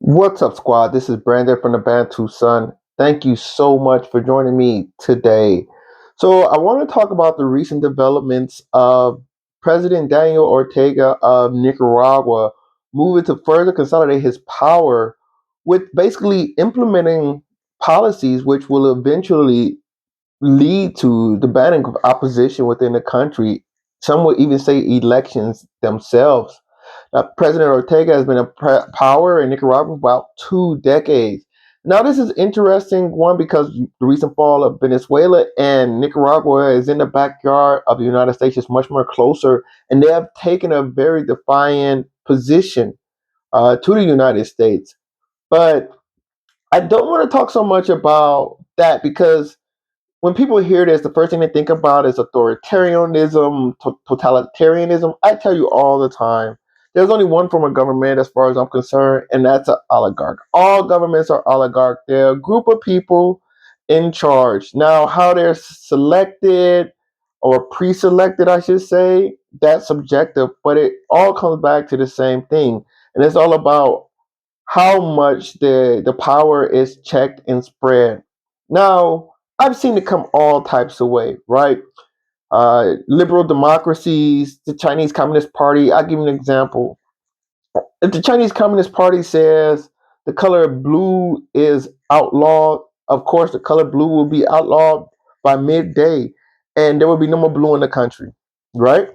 What's up, squad? This is Brandon from the Bantu Sun. Thank you so much for joining me today. So, I want to talk about the recent developments of President Daniel Ortega of Nicaragua moving to further consolidate his power with basically implementing policies which will eventually lead to the banning of opposition within the country. Some would even say elections themselves. President Ortega has been in power in Nicaragua for about 2 decades. Now, this is interesting one because the recent fall of Venezuela and Nicaragua is in the backyard of the United States, is much more closer, and they have taken a very defiant position to the United States. But I don't want to talk so much about that because when people hear this, the first thing they think about is authoritarianism, totalitarianism. I tell you all the time, there's only one form of government, as far as I'm concerned, and that's an oligarch. All governments are oligarch. They're a group of people in charge. Now, how they're selected or pre-selected, I should say, that's subjective, but it all comes back to the same thing, and it's all about how much the power is checked and spread. Now, I've seen it come all types of way, right? Liberal democracies, the Chinese Communist Party. I'll give you an example. If the Chinese Communist Party says the color blue is outlawed, of course, the color blue will be outlawed by midday, and there will be no more blue in the country, right?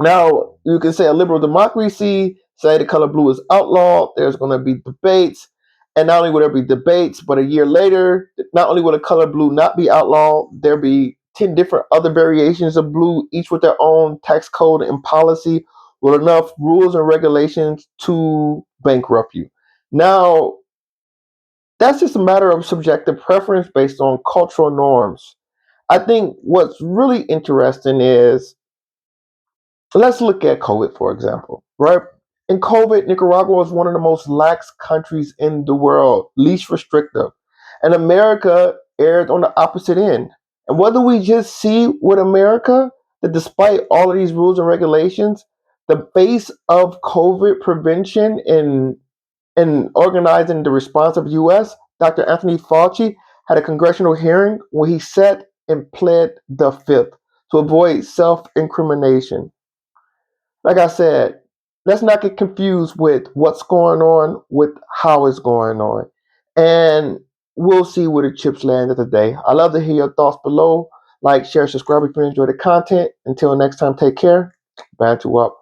Now, you can say a liberal democracy, say the color blue is outlawed, there's going to be debates, and not only will there be debates, but a year later, not only will the color blue not be outlawed, there'll be 10 different other variations of blue, each with their own tax code and policy, with enough rules and regulations to bankrupt you. Now, that's just a matter of subjective preference based on cultural norms. I think what's really interesting is, let's look at COVID, for example, right? In COVID, Nicaragua was one of the most lax countries in the world, least restrictive. And America erred on the opposite end. And what do we just see with America? That despite all of these rules and regulations, the base of COVID prevention in organizing the response of the US, Dr. Anthony Fauci had a congressional hearing where he said and pled the fifth to avoid self-incrimination. Like I said, let's not get confused with what's going on with how it's going on. And we'll see where the chips land of the day. I love to hear your thoughts below. Like, share, subscribe if you enjoy the content. Until next time, take care. Bantu up.